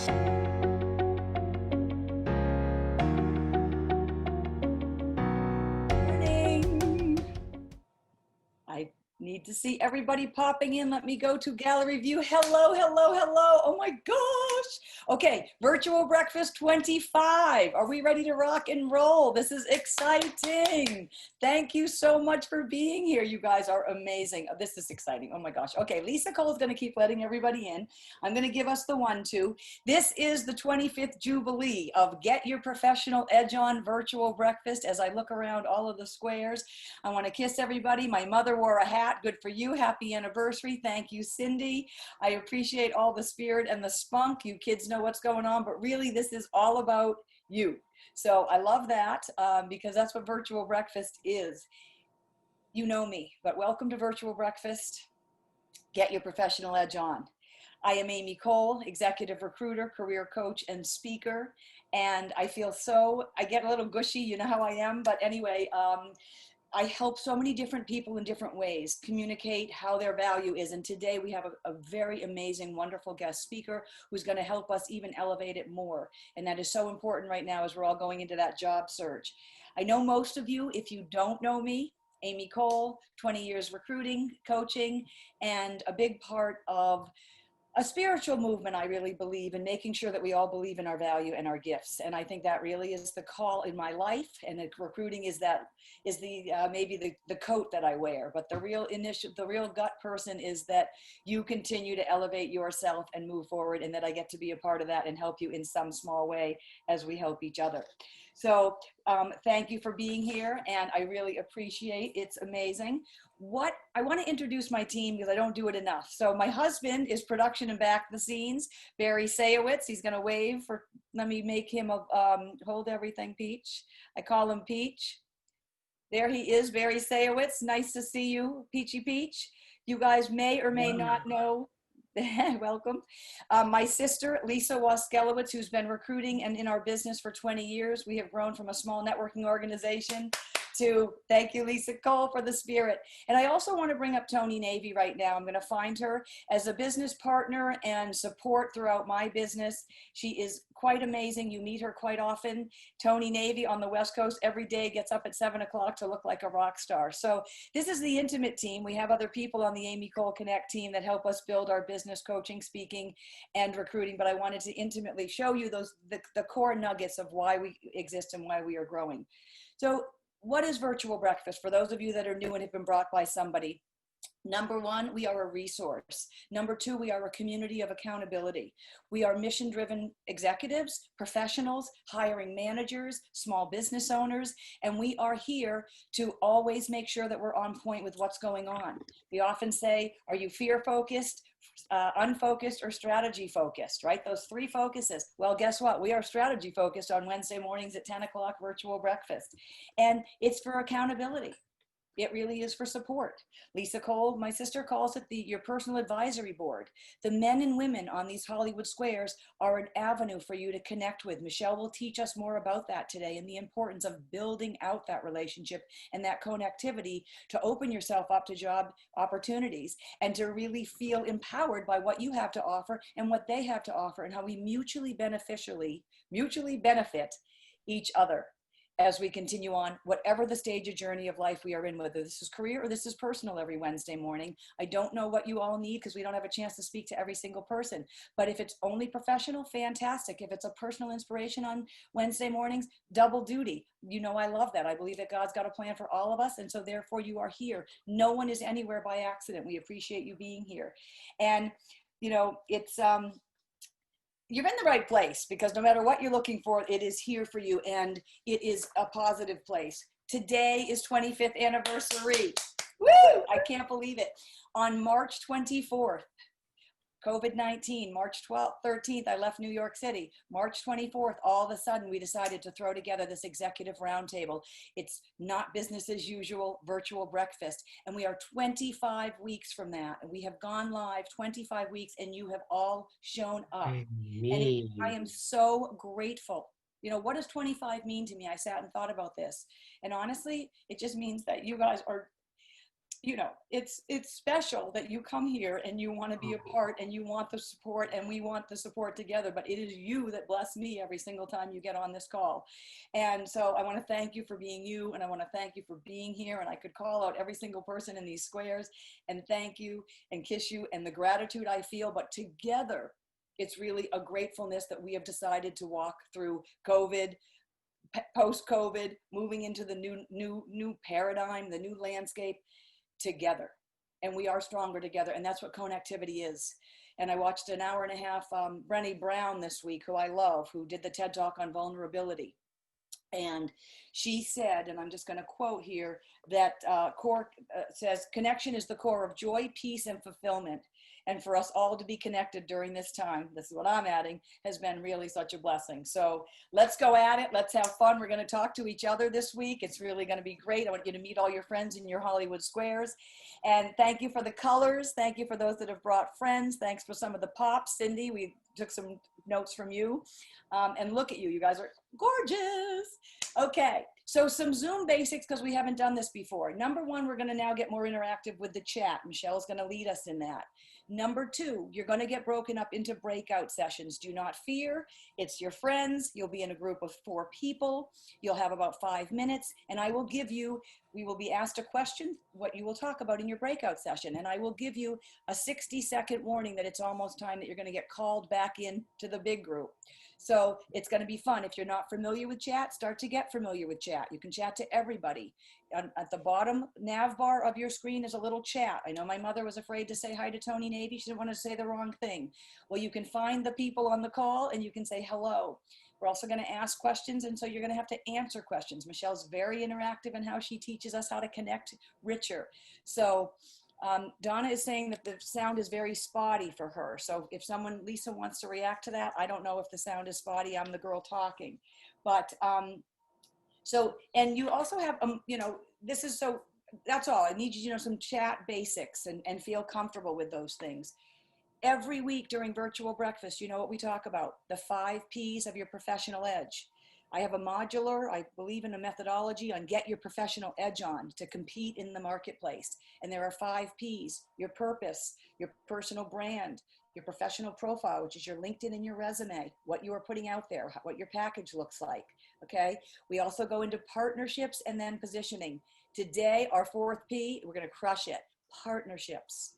Morning. I need to see everybody popping in. Let me go to gallery view. Hello, hello, hello. Oh my gosh. Okay, virtual breakfast 25. Are we ready to rock and roll? This is exciting. Thank you so much for being here. You guys are amazing. This is exciting. Oh my gosh. Okay, Lisa Cole is going to keep letting everybody in. I'm going to give us the 1-2. This is the 25th Jubilee of Get Your Professional Edge On virtual breakfast. As I look around all of the squares, I want to kiss everybody. My mother wore a hat. Good for you. Happy anniversary. Thank you, Cindy. I appreciate all the spirit and the spunk. You kids know what's going on, but really this is all about you. So I love that because that's what virtual breakfast is. You know me, but welcome to virtual breakfast. Get your professional edge on. I am Amy Cole, executive recruiter, career coach, and speaker. And I feel I get a little gushy, you know how I am, but anyway, I help so many different people in different ways communicate how their value is. And today we have a very amazing, wonderful guest speaker who's going to help us even elevate it more. And that is so important right now as we're all going into that job search. I know most of you, if you don't know me, Amy Cole, 20 years recruiting, coaching, and a big part of a spiritual movement, I really believe, in making sure that we all believe in our value and our gifts. And I think that really is the call in my life. And the recruiting is maybe the coat that I wear. But the real gut person is that you continue to elevate yourself and move forward, and that I get to be a part of that and help you in some small way as we help each other. So thank you for being here, and I really appreciate it. It's amazing. I want to introduce my team because I don't do it enough. So my husband is production and back the scenes, Barry Sayowitz. He's going to wave let me make him hold everything, Peach. I call him Peach. There he is, Barry Sayowitz. Nice to see you, Peachy Peach. You guys may or may not know. Welcome. My sister, Lisa Waskelowitz, who's been recruiting and in our business for 20 years. We have grown from a small networking organization to, thank you, Lisa Cole, for the spirit. And I also want to bring up Tony Navy right now. I'm going to find her as a business partner and support throughout my business. She is quite amazing. You meet her quite often. Tony Navy on the West Coast every day gets up at 7 o'clock to look like a rock star. So this is the intimate team. We have other people on the Amy Cole Connect team that help us build our business coaching, speaking, and recruiting. But I wanted to intimately show you the core nuggets of why we exist and why we are growing. So what is virtual breakfast? For those of you that are new and have been brought by somebody, number one, we are a resource. Number two, we are a community of accountability. We are mission-driven executives, professionals, hiring managers, small business owners, and we are here to always make sure that we're on point with what's going on. We often say, are you fear-focused, unfocused, or strategy focused, right? Those three focuses. Well, guess what? We are strategy focused on Wednesday mornings at 10 o'clock virtual breakfast. And it's for accountability. It really is for support. Lisa Cole, my sister, calls it your personal advisory board. The men and women on these Hollywood squares are an avenue for you to connect with. Michelle will teach us more about that today and the importance of building out that relationship and that connectivity to open yourself up to job opportunities and to really feel empowered by what you have to offer and what they have to offer and how we mutually benefit each other as we continue on, whatever the stage of journey of life we are in, whether this is career or this is personal every Wednesday morning. I don't know what you all need because we don't have a chance to speak to every single person. But if it's only professional, fantastic. If it's a personal inspiration on Wednesday mornings, double duty. You know, I love that. I believe that God's got a plan for all of us. And so therefore you are here. No one is anywhere by accident. We appreciate you being here. And, you know, you're in the right place because no matter what you're looking for, it is here for you and it is a positive place. Today is 25th anniversary. Woo! I can't believe it. On March 24th, COVID-19, March 12th, 13th, I left New York City. March 24th, all of a sudden we decided to throw together this executive roundtable. It's not business as usual, virtual breakfast. And we are 25 weeks from that. And we have gone live 25 weeks and you have all shown up. And I am so grateful. You know, what does 25 mean to me? I sat and thought about this. And honestly, it just means that you guys are you know, it's special that you come here and you want to be a part and you want the support and we want the support together, but it is you that bless me every single time you get on this call. And so I want to thank you for being you, and I want to thank you for being here. And I could call out every single person in these squares and thank you and kiss you and the gratitude I feel, but together it's really a gratefulness that we have decided to walk through COVID, post-COVID, moving into the new paradigm, the new landscape together. And we are stronger together. And that's what connectivity is. And I watched an hour and a half, Brené Brown this week, who I love, who did the TED Talk on vulnerability. And she said, and I'm just going to quote here, that says, connection is the core of joy, peace, and fulfillment. And for us all to be connected during this time, this is what I'm adding, has been really such a blessing. So let's go at it. Let's have fun. We're going to talk to each other this week. It's really going to be great. I want you to meet all your friends in your Hollywood squares. And thank you for the colors. Thank you for those that have brought friends. Thanks for some of the pops. Cindy, we took some notes from you. And look at you. You guys are gorgeous. Okay. So some Zoom basics, because we haven't done this before. Number one, we're going to now get more interactive with the chat. Michelle's going to lead us in that. Number two, you're going to get broken up into breakout sessions. Do not fear. It's your friends. You'll be in a group of 4 people. You'll have about 5 minutes, and I will give you, we will be asked a question, what you will talk about in your breakout session. And I will give you a 60-second warning that it's almost time that you're going to get called back into the big group. So it's going to be fun. If you're not familiar with chat, start to get familiar with chat. You can chat to everybody. At the bottom nav bar of your screen is a little chat. I know my mother was afraid to say hi to Tony Navy. She didn't want to say the wrong thing. Well, you can find the people on the call and you can say hello. We're also going to ask questions, and so you're going to have to answer questions. Michelle's very interactive in how she teaches us how to connect richer. So Donna is saying that the sound is very spotty for her. So if someone, Lisa, wants to react to that, I don't know if the sound is spotty. I'm the girl talking. But so, and you also have, you know, this is so, that's all. I need you to know some chat basics and feel comfortable with those things. Every week during virtual breakfast, you know what we talk about, the 5 Ps of your professional edge. I have a modular, I believe in a methodology on get your professional edge on to compete in the marketplace. And there are 5 Ps, your purpose, your personal brand, your professional profile, which is your LinkedIn and your resume, what you are putting out there, what your package looks like, okay? We also go into partnerships and then positioning. Today, our 4th P, we're gonna crush it, partnerships.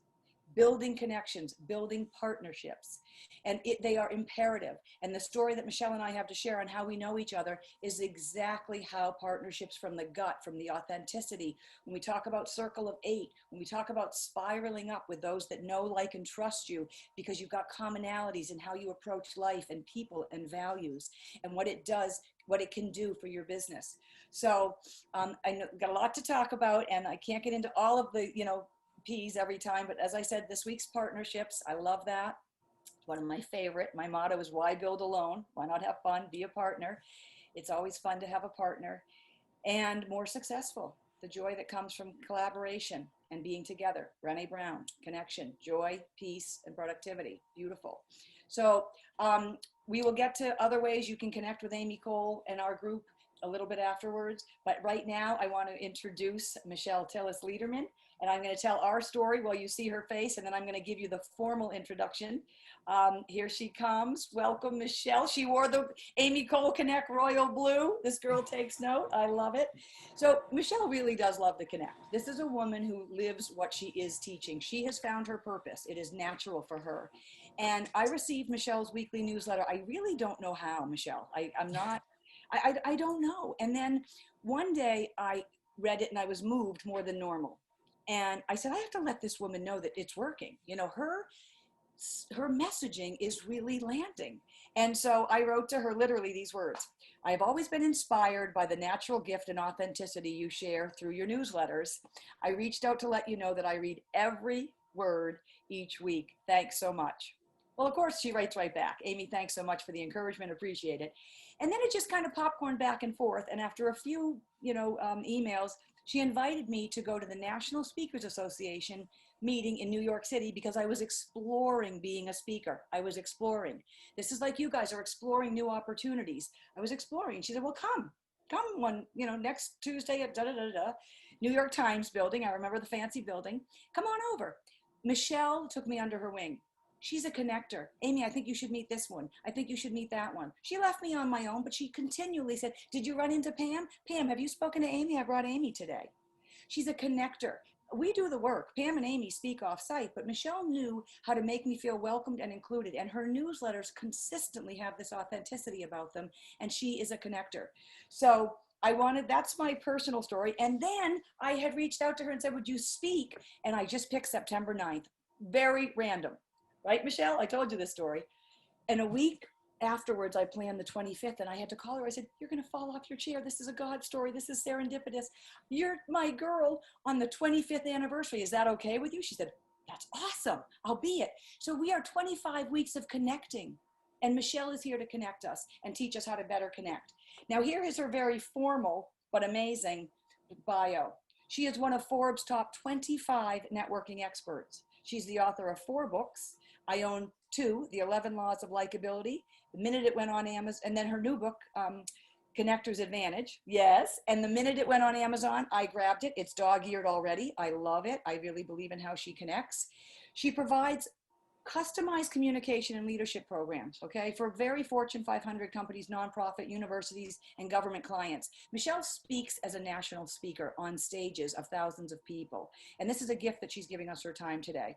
Building connections, building partnerships. And they are imperative. And the story that Michelle and I have to share on how we know each other is exactly how partnerships from the gut, from the authenticity, when we talk about circle of 8, when we talk about spiraling up with those that know, like, and trust you, because you've got commonalities in how you approach life and people and values and what it does, what it can do for your business. So I got a lot to talk about, and I can't get into all of the, you know, P's every time, but as I said, this week's partnerships, I love that. One of my favorite. My motto is why build alone? Why not have fun? Be a partner. It's always fun to have a partner. And more successful. The joy that comes from collaboration and being together. Brené Brown, connection, joy, peace, and productivity. Beautiful. So we will get to other ways you can connect with Amy Cole and our group a little bit afterwards. But right now, I want to introduce Michelle Tillis Lederman. And I'm going to tell our story while you see her face, and then I'm going to give you the formal introduction. Here she comes. Welcome, Michelle. She wore the Amy Cole Connect Royal Blue. This girl takes note. I love it. So Michelle really does love the Connect. This is a woman who lives what she is teaching. She has found her purpose. It is natural for her. And I received Michelle's weekly newsletter. I really don't know how, Michelle. I don't know. And then one day I read it and I was moved more than normal. And I said, I have to let this woman know that it's working. You know, her messaging is really landing. And so I wrote to her literally these words. I have always been inspired by the natural gift and authenticity you share through your newsletters. I reached out to let you know that I read every word each week. Thanks so much. Well, of course, she writes right back. Amy, thanks so much for the encouragement. Appreciate it. And then it just kind of popcorned back and forth. And after a few, emails, she invited me to go to the National Speakers Association meeting in New York City because I was exploring being a speaker. I was exploring. This is like you guys are exploring new opportunities. I was exploring. She said, well, come one, next Tuesday at da-da-da-da. New York Times building. I remember the fancy building. Come on over. Michelle took me under her wing. She's a connector. Amy, I think you should meet this one. I think you should meet that one. She left me on my own, but she continually said, did you run into Pam? Pam, have you spoken to Amy? I brought Amy today. She's a connector. We do the work. Pam and Amy speak off site, but Michelle knew how to make me feel welcomed and included. And her newsletters consistently have this authenticity about them. And she is a connector. So that's my personal story. And then I had reached out to her and said, would you speak? And I just picked September 9th. Very random. Right, Michelle? I told you this story. And a week afterwards, I planned the 25th, and I had to call her. I said, you're going to fall off your chair. This is a God story. This is serendipitous. You're my girl on the 25th anniversary. Is that okay with you? She said, that's awesome. I'll be it. So we are 25 weeks of connecting, and Michelle is here to connect us and teach us how to better connect. Now, here is her very formal but amazing bio. She is one of Forbes' top 25 networking experts. She's the author of 4 books. I own 2, The 11 Laws of Likability, the minute it went on Amazon, and then her new book, Connector's Advantage. Yes, and the minute it went on Amazon, I grabbed it. It's dog-eared already. I love it. I really believe in how she connects. She provides customized communication and leadership programs, okay, for very Fortune 500 companies, nonprofit, universities, and government clients. Michelle speaks as a national speaker on stages of thousands of people. And this is a gift that she's giving us her time today.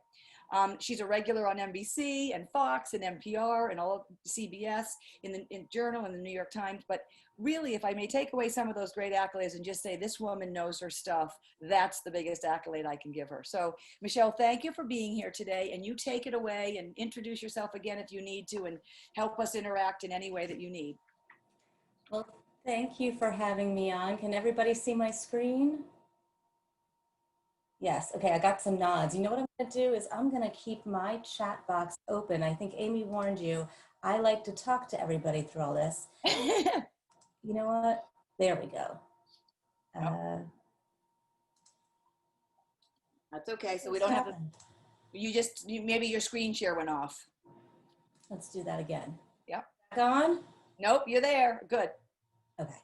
She's a regular on NBC and Fox and NPR and all of CBS, in Journal and the New York Times. But really, if I may take away some of those great accolades and just say this woman knows her stuff, that's the biggest accolade I can give her. So Michelle, thank you for being here today, and you take it away and introduce yourself again if you need to, and help us interact in any way that you need. Well, thank you for having me on. Can everybody see my screen? Yes, okay, I got some nods. You know what I'm gonna do is I'm gonna keep my chat box open. I think Amy warned you. I like to talk to everybody through all this. You know what? There we go. That's okay, so we don't have to, maybe your screen share went off. Let's do that again. Yep. Back on? Nope, you're there, good. Okay.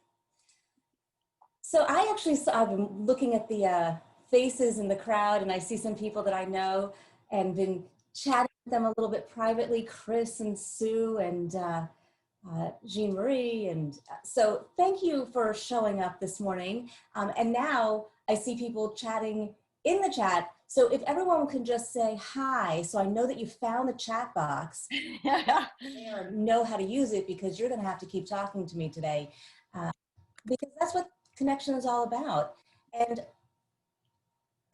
So I've been looking at the faces in the crowd, and I see some people that I know and been chatting with them a little bit privately, Chris and Sue and Jean-Marie. And so thank you for showing up this morning. And now I see people chatting in the chat. So if everyone can just say hi, so I know that you found the chat box and know how to use it, because you're going to have to keep talking to me today, because that's what connection is all about. And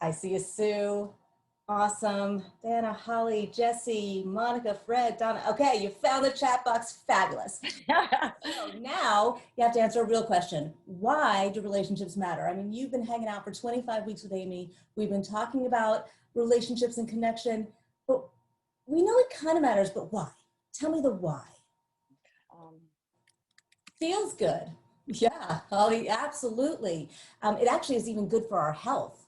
I see you, Sue. Awesome. Dana, Holly, Jesse, Monica, Fred, Donna. Okay, you found the chat box. Fabulous. So now you have to answer a real question. Why do relationships matter? I mean, you've been hanging out for 25 weeks with Amy. We've been talking about relationships and connection, but we know it kind of matters, but why? Tell me the why. Feels good. Yeah, Holly, absolutely. It actually is even good for our health.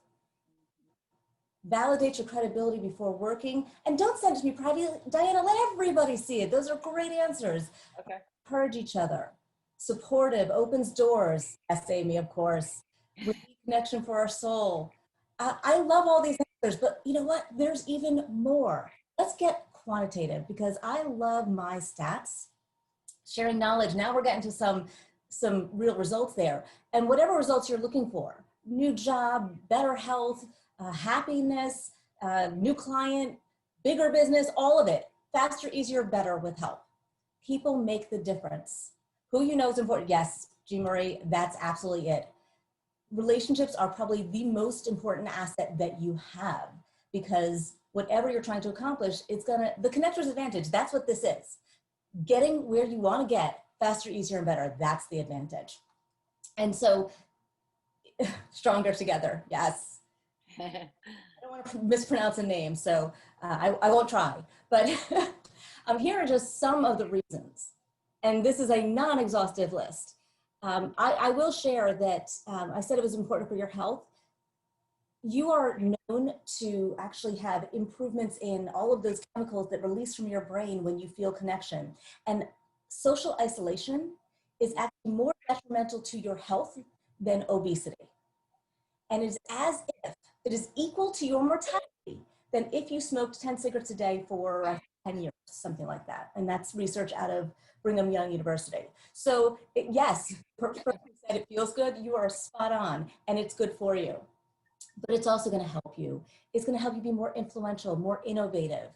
Validate your credibility before working, and don't send it to me privately. Diana, let everybody see it. Those are great answers. Okay. Encourage each other. Supportive, opens doors. Yes, Amy, of course. We need connection for our soul. I love all these answers, but you know what? There's even more. Let's get quantitative, because I love my stats. Sharing knowledge. Now we're getting to some real results there. And whatever results you're looking for, new job, better health, happiness, new client, bigger business, all of it. Faster, easier, better with help. People make the difference. Who you know is important. Yes, Jean-Marie, that's absolutely it. Relationships are probably the most important asset that you have, because whatever you're trying to accomplish, the connector's advantage. That's what this is. Getting where you want to get faster, easier, and better. That's the advantage. And so stronger together. Yes. I don't want to mispronounce a name, so I won't try. But here are just some of the reasons. And this is a non-exhaustive list. I will share that I said it was important for your health. You are known to actually have improvements in all of those chemicals that release from your brain when you feel connection. And social isolation is actually more detrimental to your health than obesity. And it is as if it is equal to your mortality than if you smoked 10 cigarettes a day for 10 years, something like that. And that's research out of Brigham Young University. So yes, person said it feels good, you are spot on, and it's good for you. But it's also gonna help you. It's gonna help you be more influential, more innovative.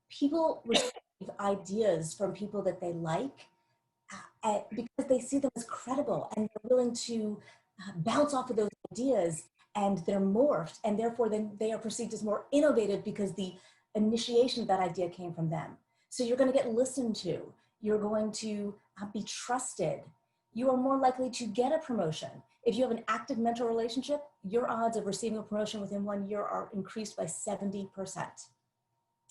People receive ideas from people that they like because they see them as credible and they're willing to bounce off of those ideas, and they're morphed, and therefore then they are perceived as more innovative because the initiation of that idea came from them. So you're going to get listened to. You're going to be trusted. You are more likely to get a promotion. If you have an active mentor relationship, your odds of receiving a promotion within 1 year are increased by 70%.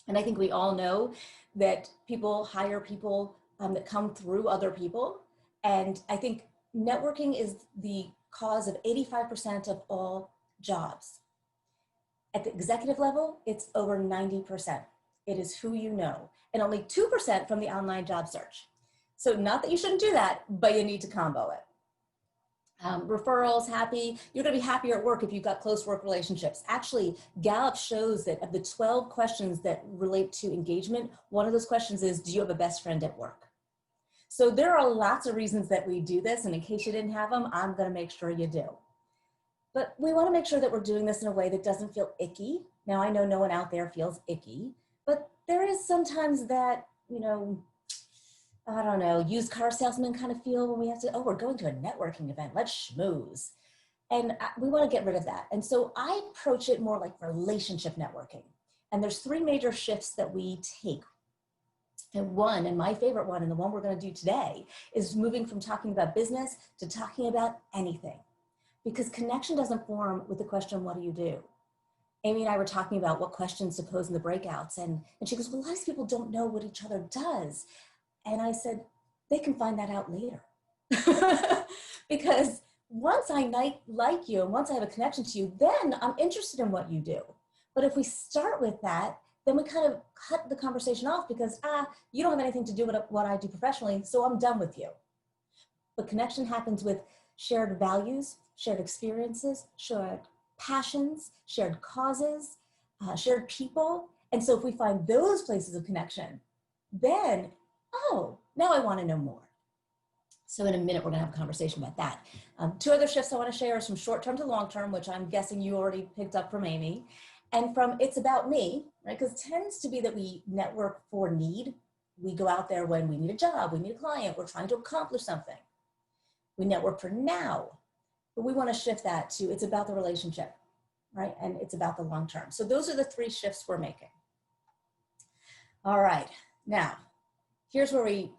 And I think we all know that people hire people that come through other people. And I think networking is the cause of 85% of all jobs. At the executive level, it's over 90%. It is who you know, and only 2% from the online job search. So not that you shouldn't do that, but you need to combo it. Referrals, happy. You're going to be happier at work if you've got close work relationships. Actually, Gallup shows that of the 12 questions that relate to engagement, one of those questions is, do you have a best friend at work? So there are lots of reasons that we do this, and in case you didn't have them, I'm going to make sure you do. But we want to make sure that we're doing this in a way that doesn't feel icky. Now, I know no one out there feels icky, but there is sometimes that, you know, I don't know, used car salesman kind of feel when we have to, oh, we're going to a networking event, let's schmooze. And we want to get rid of that. And so I approach it more like relationship networking. And there's 3 major shifts that we take. And one, and my favorite one, and the one we're going to do today, is moving from talking about business to talking about anything. Because connection doesn't form with the question, what do you do? Amy and I were talking about what questions to pose in the breakouts. And she goes, well, a lot of people don't know what each other does. And I said, they can find that out later. Because once I like you and once I have a connection to you, then I'm interested in what you do. But if we start with that, then we kind of cut the conversation off because, you don't have anything to do with what I do professionally, so I'm done with you. But connection happens with shared values, shared experiences, shared passions, shared causes, shared people. And so if we find those places of connection, then, oh, now I want to know more. So in a minute, we're going to have a conversation about that. 2 other shifts I want to share is from short-term to long-term, which I'm guessing you already picked up from Amy. And from it's about me, right? Because it tends to be that we network for need. We go out there when we need a job, we need a client, we're trying to accomplish something. We network for now, but we want to shift that to it's about the relationship, right? And it's about the long term. So those are the 3 shifts we're making. All right, now, here's where we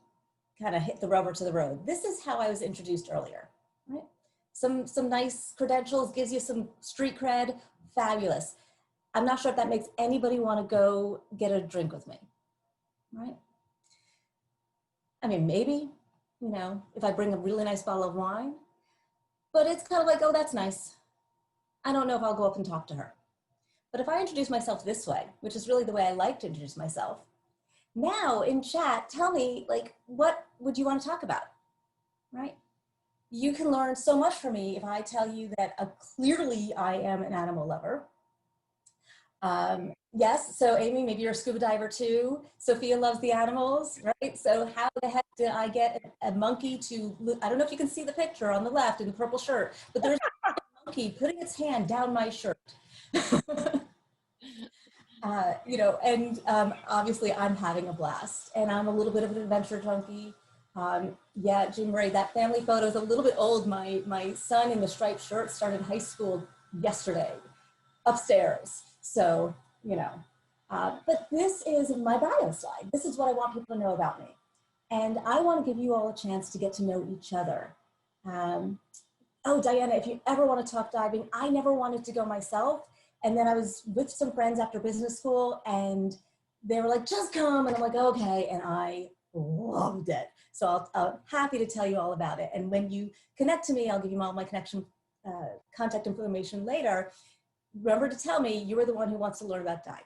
kind of hit the rubber to the road. This is how I was introduced earlier, right? Some nice credentials, gives you some street cred, fabulous. I'm not sure if that makes anybody want to go get a drink with me, right? I mean, maybe, you know, if I bring a really nice bottle of wine, but it's kind of like, oh, that's nice. I don't know if I'll go up and talk to her. But if I introduce myself this way, which is really the way I like to introduce myself, now in chat, tell me, like, what would you want to talk about, right? You can learn so much from me if I tell you that clearly I am an animal lover. Yes, so Amy, maybe you're a scuba diver too. Sophia loves the animals, right? So how the heck did I get a monkey to, I don't know if you can see the picture on the left in the purple shirt, but there's a monkey putting its hand down my shirt. You know, and obviously I'm having a blast, and I'm a little bit of an adventure junkie. Yeah, Jim Ray, that family photo is a little bit old. My son in the striped shirt started high school yesterday, upstairs. So, you know, but this is my bio slide. This is what I want people to know about me. And I want to give you all a chance to get to know each other. Oh, Diana, if you ever want to talk diving, I never wanted to go myself. And then I was with some friends after business school and they were like, just come. And I'm like, okay. And I loved it. So I'm happy to tell you all about it. And when you connect to me, I'll give you all my contact information later. Remember to tell me you were the one who wants to learn about diving.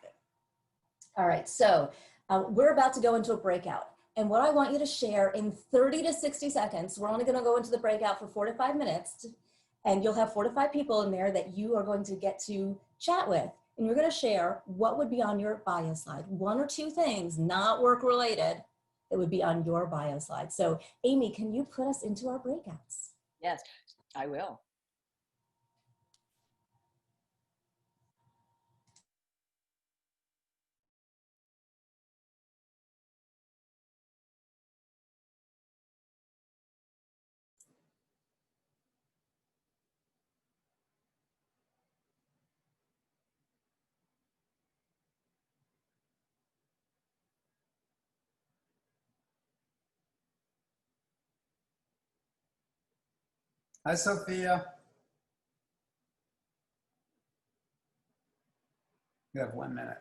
All right, so we're about to go into a breakout. And what I want you to share in 30 to 60 seconds, we're only gonna go into the breakout for 4 to 5 minutes. And you'll have 4 to 5 people in there that you are going to get to chat with. And you're going to share what would be on your bio slide. 1 or 2 things, not work related, that would be on your bio slide. So Amy, can you put us into our breakouts? Yes, I will. Hi, Sophia. You have 1 minute.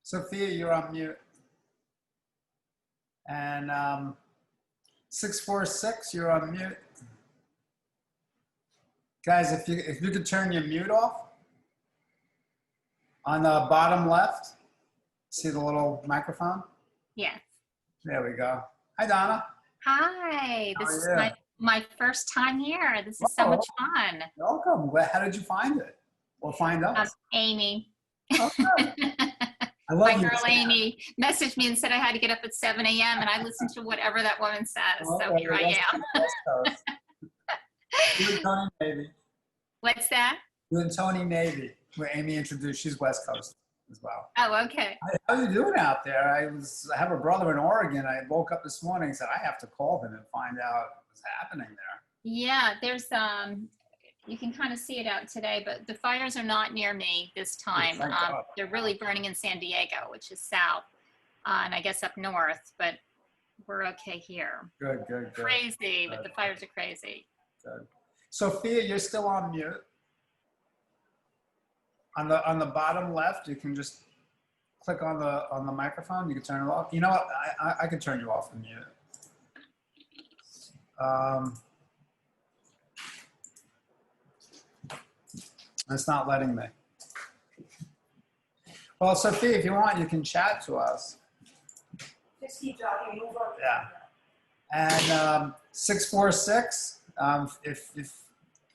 Sophia, you're on mute. And 646, you're on mute. Guys, if you could turn your mute off on the bottom left, see the little microphone? Yes. There we go. Hi, Donna. Hi. This is How are you? my first time here. This is so much fun. Welcome. How did you find it? Or find us? Amy. Okay. I love My you. girl Amy messaged me and said I had to get up at 7 a.m. and I listened to whatever that woman says. So here I am. West Coast. You and Tony Navy. What's that? You and Tony Navy, where Amy introduced. She's West Coast as well. Oh, okay. How are you doing out there? I have a brother in Oregon. I woke up this morning and said, I have to call him and find out what's happening there. Yeah, there's you can kind of see it out today, but the fires are not near me this time. Thank God. They're really burning in San Diego, which is south, and I guess up north, but we're okay here. Good, good, good. Crazy, but the fires are crazy. Good. Sophia, you're still on mute. On the bottom left, you can just click on the microphone. You can turn it off. You know what? I can turn you off the mute. It's not letting me. Well, Sophia, if you want, you can chat to us. Just keep talking, move on. Yeah. And 646, if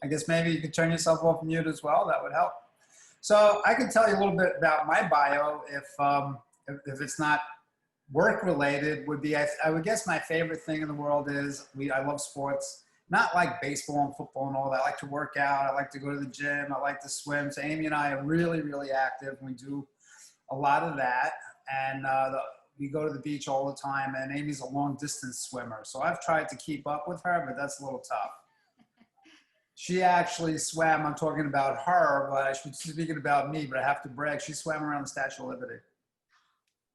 I guess maybe you could turn yourself off mute as well, that would help. So I can tell you a little bit about my bio if it's not work related. Would be I would guess my favorite thing in the world is I love sports. Not like baseball and football and all that. I like to work out. I like to go to the gym. I like to swim. So Amy and I are really, really active. We do a lot of that. And we go to the beach all the time. And Amy's a long distance swimmer. So I've tried to keep up with her, but that's a little tough. She actually swam. I'm talking about her, but I should be speaking about me, but I have to brag. She swam around the Statue of Liberty.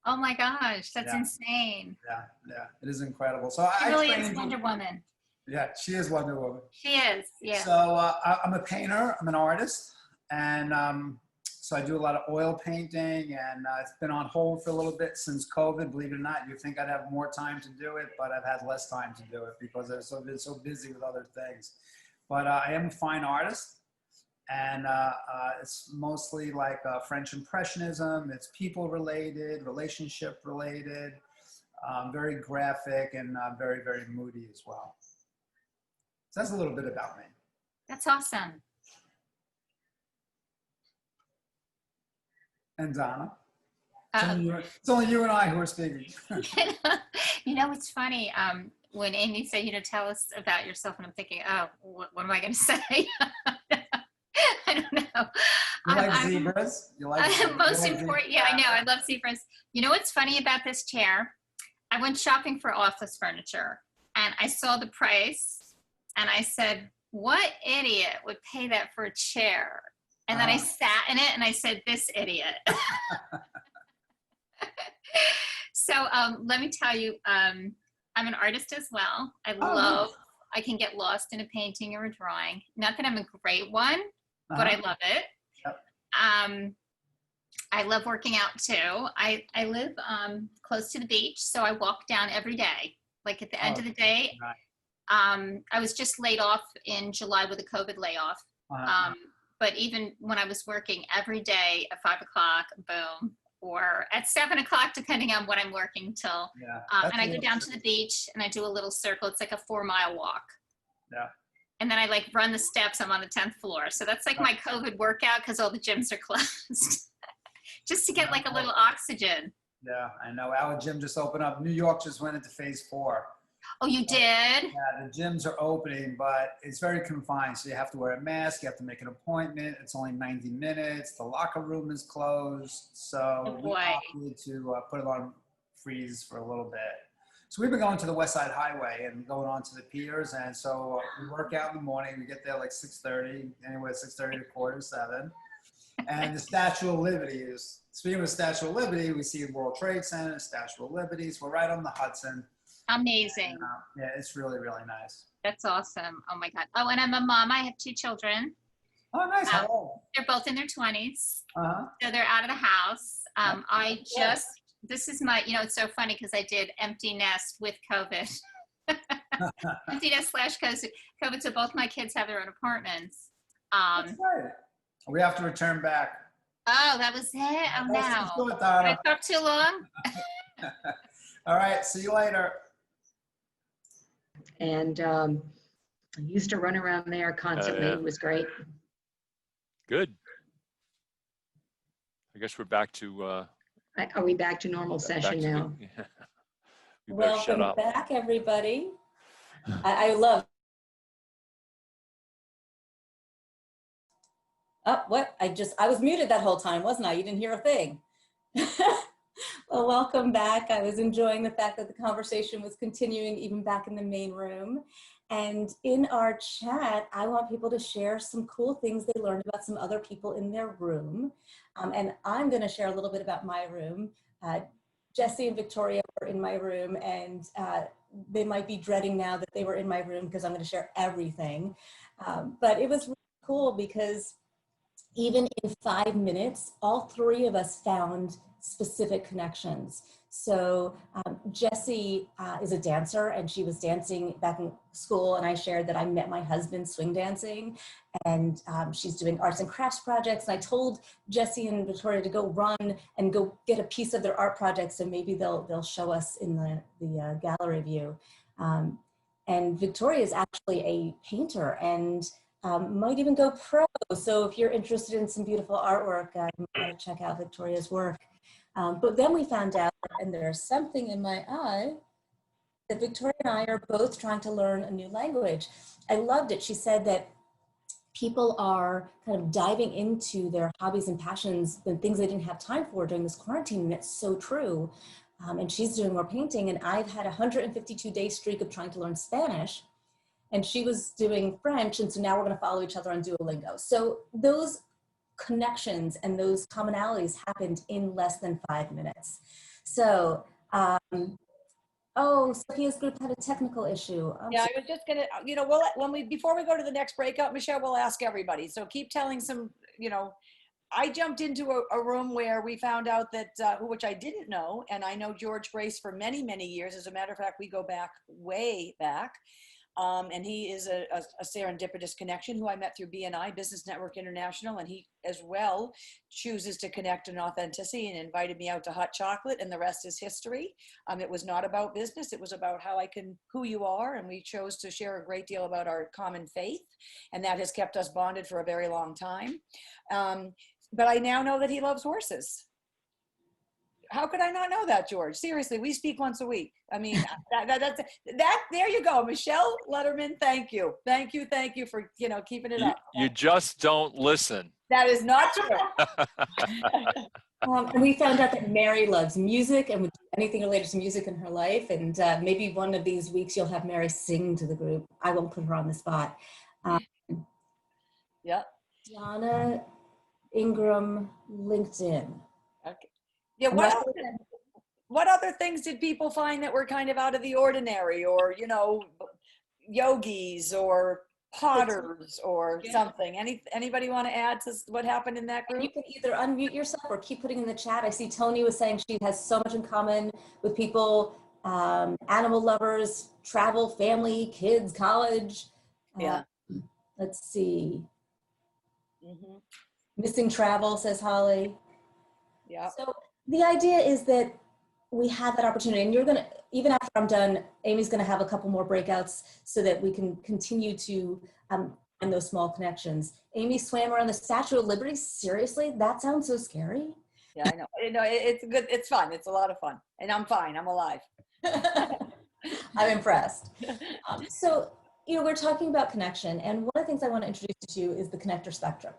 Oh my gosh, that's Yeah. insane. Yeah. It is incredible. So She I really trained- is Wonder Woman. Yeah, she is Wonder Woman. She is, yeah. So I'm a painter, I'm an artist, and so I do a lot of oil painting, and it's been on hold for a little bit since COVID, believe it or not. You'd think I'd have more time to do it, but I've had less time to do it because I've been so busy with other things. But I am a fine artist, and it's mostly like French Impressionism. It's people related, relationship related, very graphic, and very, very moody as well. So that's a little bit about me. That's awesome. And Donna. Uh, It's only you and I who are speaking. you know, it's funny. When Amy said, tell us about yourself, and I'm thinking, oh, what am I going to say? I don't know. You like zebras? You like zebras? Most important, yeah, I know. I love zebras. You know what's funny about this chair? I went shopping for office furniture, and I saw the price, and I said, what idiot would pay that for a chair? And then I sat in it, and I said, this idiot. So let me tell you, I'm an artist as well. I can get lost in a painting or a drawing. Not that I'm a great one, but I love it. Yep. I love working out too. I live close to the beach, so I walk down every day. Like at the end of the day, nice. I was just laid off in July with a COVID layoff. But even when I was working every day at 5 o'clock, boom, or at 7 o'clock, depending on what I'm working till. Yeah, and I go down to the beach and I do a little circle. It's like a 4-mile walk. Yeah. and then I like run the steps. I'm on the 10th floor. So that's like my COVID workout because all the gyms are closed. Just to get like a little oxygen. Yeah, I know. Our gym just opened up. New York just went into phase 4. Oh, you did? Yeah, the gyms are opening, but it's very confined. So you have to wear a mask. You have to make an appointment. It's only 90 minutes. The locker room is closed. So we opted to put it on freeze for a little bit. So we've been going to the West Side Highway and going on to the piers. And so we work out in the morning. We get there like 6:30, anyway, 6:30 to 6:45. And the Statue of Liberty is, speaking of Statue of Liberty, we see the World Trade Center, Statue of Liberty. So we're right on the Hudson. Amazing. And, yeah, it's really, really nice. That's awesome. Oh my God. Oh, and I'm a mom. I have 2 children. Oh, nice. How old? They're both in their 20s. Uh-huh. So they're out of the house. This is my, it's so funny because I did empty nest with COVID. Empty nest / COVID. So both my kids have their own apartments. That's right. We have to return back. Oh, that was it? Oh, no. Did I talk too long? All right. See you later. And I used to run around there constantly. Yeah. It was great. Good. I guess we're back to Are we back to normal session now? We better shut Welcome up. back, everybody. I love. Oh, what? I was muted that whole time, wasn't I? You didn't hear a thing. Well, welcome back. I was enjoying the fact that the conversation was continuing even back in the main room. And in our chat, I want people to share some cool things they learned about some other people in their room. And I'm going to share a little bit about my room. Jesse and Victoria were in my room, and they might be dreading now that they were in my room because I'm going to share everything. But it was really cool because even in 5 minutes, all 3 of us found specific connections. So Jessie is a dancer, and she was dancing back in school, and I shared that I met my husband swing dancing, and she's doing arts and crafts projects. And I told Jessie and Victoria to go run and go get a piece of their art project, so maybe they'll show us in the gallery view. And Victoria is actually a painter and might even go pro. So if you're interested in some beautiful artwork, you might want to check out Victoria's work. But then we found out, and there's something in my eye, that Victoria and I are both trying to learn a new language. I loved it. She said that people are kind of diving into their hobbies and passions, the things they didn't have time for during this quarantine, and it's so true. And she's doing more painting, and I've had a 152-day streak of trying to learn Spanish, and she was doing French, and so now we're going to follow each other on Duolingo. So those connections and those commonalities happened in less than 5 minutes. So, oh, Sophia's group had a technical issue. Yeah, I was just gonna, before we go to the next breakout, Michelle, we'll ask everybody. So keep telling some, I jumped into a room where we found out that, which I didn't know, and I know George Brace for many, many years. As a matter of fact, we go back, way back. And he is a serendipitous connection who I met through BNI, Business Network International, and he as well chooses to connect in authenticity and invited me out to hot chocolate, and the rest is history. It was not about business. It was about who you are, and we chose to share a great deal about our common faith, and that has kept us bonded for a very long time. But I now know that he loves horses. How could I not know that, George? Seriously, we speak once a week. I mean, there you go. Michelle Lederman, thank you. Thank you for, keeping it up. You just don't listen. That is not true. And we found out that Mary loves music and would do anything related to music in her life. And maybe one of these weeks you'll have Mary sing to the group. I won't put her on the spot. Yeah. Donna Ingram, LinkedIn. Okay. Yeah. What other things did people find that were kind of out of the ordinary, or, yogis or potters or something? Anybody want to add to what happened in that group? You can either unmute yourself or keep putting in the chat. I see Tony was saying she has so much in common with people, animal lovers, travel, family, kids, college. Yeah. Let's see. Mm-hmm. Missing travel, says Holly. Yeah. So the idea is that we have that opportunity. And you're going to, even after I'm done, Amy's going to have a couple more breakouts so that we can continue to find those small connections. Amy swam around the Statue of Liberty. Seriously? That sounds so scary. Yeah, I know. It's good. It's fun. It's a lot of fun. And I'm fine. I'm alive. I'm impressed. So, we're talking about connection. And one of the things I want to introduce you to is the connector spectrum.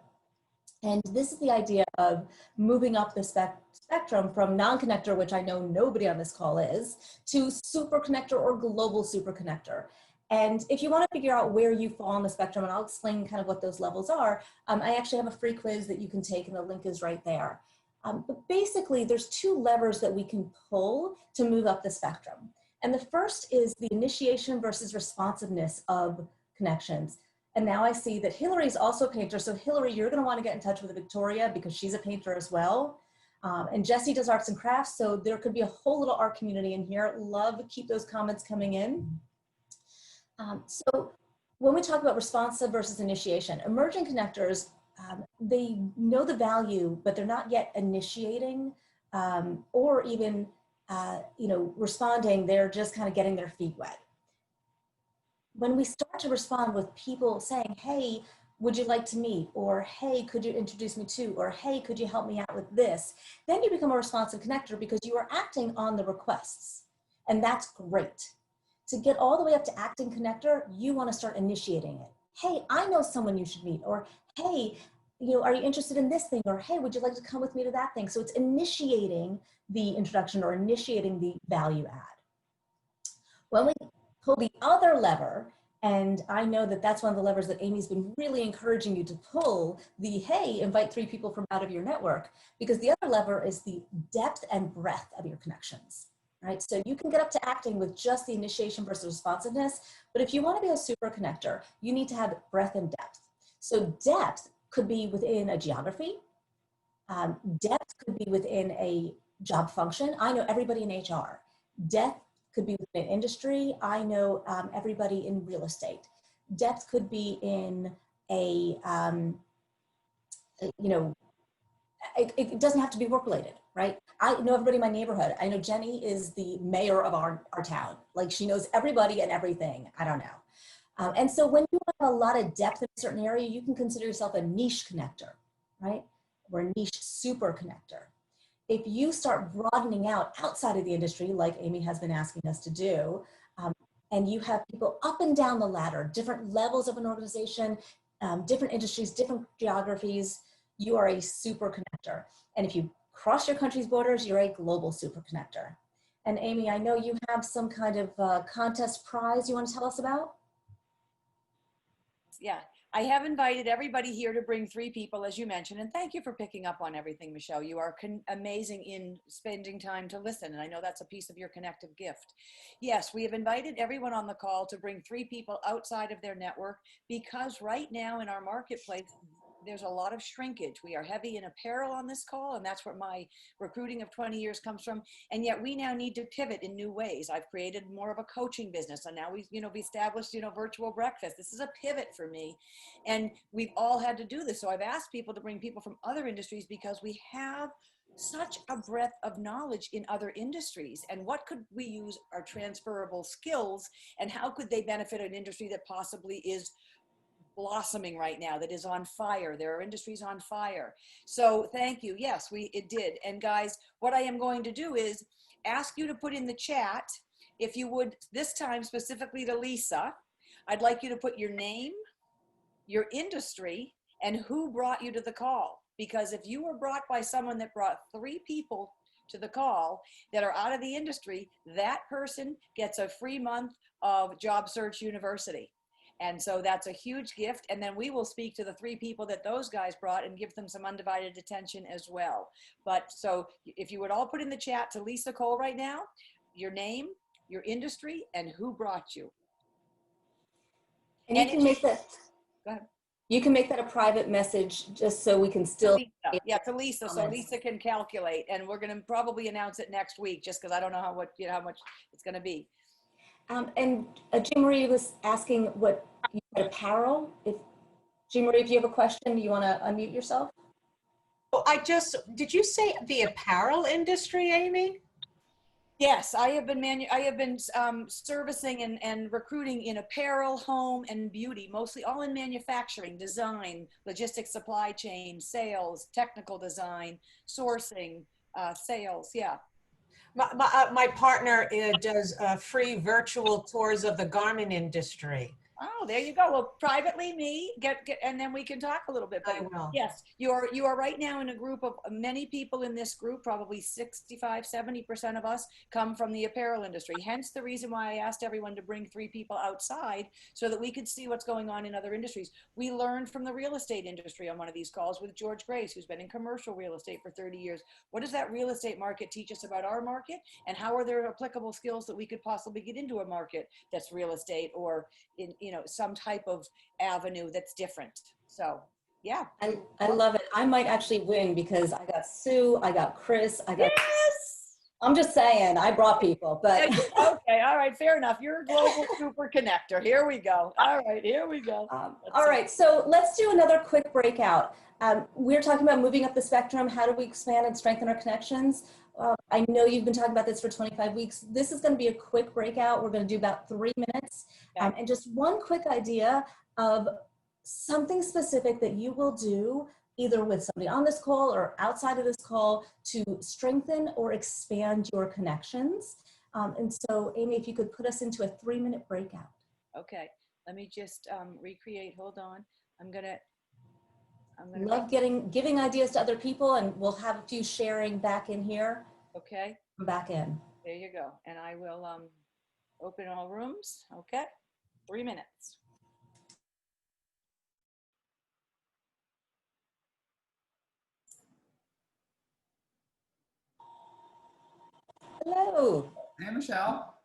And this is the idea of moving up the spectrum from non-connector, which I know nobody on this call is, to super connector or global super connector. And if you want to figure out where you fall on the spectrum, and I'll explain kind of what those levels are, I actually have a free quiz that you can take, and the link is right there. But basically, there's two levers that we can pull to move up the spectrum. And the first is the initiation versus responsiveness of connections. And now I see that Hillary's also a painter. So Hillary, you're going to want to get in touch with Victoria because she's a painter as well. And Jessie does arts and crafts. So there could be a whole little art community in here. Love to keep those comments coming in. So when we talk about responsive versus initiation, emerging connectors, they know the value, but they're not yet initiating or even, responding. They're just kind of getting their feet wet. When we start to respond with people saying, hey, would you like to meet? Or, hey, could you introduce me to? Or, hey, could you help me out with this? Then you become a responsive connector because you are acting on the requests. And that's great. To get all the way up to acting connector, you want to start initiating it. Hey, I know someone you should meet. Or, hey, are you interested in this thing? Or, hey, would you like to come with me to that thing? So it's initiating the introduction or initiating the value add. When we pull the other lever, and I know that that's one of the levers that Amy's been really encouraging you to pull, the, hey, invite 3 people from out of your network, because the other lever is the depth and breadth of your connections, right? So you can get up to acting with just the initiation versus responsiveness, but if you want to be a super connector, you need to have breadth and depth. So depth could be within a geography. Depth could be within a job function. I know everybody in HR. Depth could be within an industry. I know everybody in real estate. Depth could be in a, it doesn't have to be work related, right? I know everybody in my neighborhood. I know Jenny is the mayor of our town. Like, she knows everybody and everything. I don't know. And so when you have a lot of depth in a certain area, you can consider yourself a niche connector, right? Or a niche super connector. If you start broadening out outside of the industry, like Amy has been asking us to do, and you have people up and down the ladder, different levels of an organization, different industries, different geographies, you are a super connector. And if you cross your country's borders, you're a global super connector. And Amy, I know you have some kind of contest prize you want to tell us about? Yeah, I have invited everybody here to bring 3 people, as you mentioned, and thank you for picking up on everything, Michelle. You are amazing in spending time to listen, and I know that's a piece of your connective gift. Yes, we have invited everyone on the call to bring 3 people outside of their network, because right now in our marketplace, there's a lot of shrinkage. We are heavy in apparel on this call, and that's where my recruiting of 20 years comes from. And yet we now need to pivot in new ways. I've created more of a coaching business, and now we established, virtual breakfast. This is a pivot for me, and we've all had to do this. So I've asked people to bring people from other industries because we have such a breadth of knowledge in other industries. And what could we use our transferable skills, and how could they benefit an industry that possibly is blossoming right now, that is on fire? There are industries on fire. So thank you. Yes, it did. And guys, what I am going to do is ask you to put in the chat, if you would, this time specifically to Lisa, I'd like you to put your name, your industry, and who brought you to the call. Because if you were brought by someone that brought 3 people to the call that are out of the industry, that person gets a free month of Job Search University. And so that's a huge gift. And then we will speak to the 3 people that those guys brought and give them some undivided attention as well. But so if you would all put in the chat to Lisa Cole right now, your name, your industry, and who brought you. And you can make that, go ahead. You can make that a private message just so we can still. To Lisa. Yeah, to Lisa, so Lisa can calculate. And we're going to probably announce it next week, just because I don't know how much it's going to be. And Jean Marie was asking what you had apparel. If Jean Marie, if you have a question, you want to unmute yourself? Oh, did you say the apparel industry, Amy? Yes, I have been servicing and recruiting in apparel, home, and beauty, mostly all in manufacturing, design, logistics, supply chain, sales, technical design, sourcing, sales. Yeah. My partner does free virtual tours of the garment industry. Oh, there you go. Well, privately, me get, and then we can talk a little bit. But I will. yes, you are right now in a group of many people in this group. Probably 65–70% of us come from the apparel industry. Hence the reason why I asked everyone to bring 3 people outside so that we could see what's going on in other industries. We learned from the real estate industry on one of these calls with George Grace, who's been in commercial real estate for 30 years. What does that real estate market teach us about our market, and how are there applicable skills that we could possibly get into a market that's real estate or in some type of avenue that's different. So yeah, I love it. I might actually win because I got Sue, I got Chris, I got. yes. I'm just saying, I brought people, but. Okay, all right, fair enough. You're a global super connector. Here we go. All right, here we go. All right, so let's do another quick breakout. We're talking about moving up the spectrum. How do we expand and strengthen our connections? I know you've been talking about this for 25 weeks. This is going to be a quick breakout. We're going to do about 3 minutes. And just one quick idea of something specific that you will do either with somebody on this call or outside of this call to strengthen or expand your connections. And so, Amy, if you could put us into a 3-minute breakout. Okay, let me just recreate. Hold on. I'm gonna love giving ideas to other people, and we'll have a few sharing back in here. Okay. Back in. There you go. And I will open all rooms. Okay. 3 minutes. Hello. Hey, Michelle.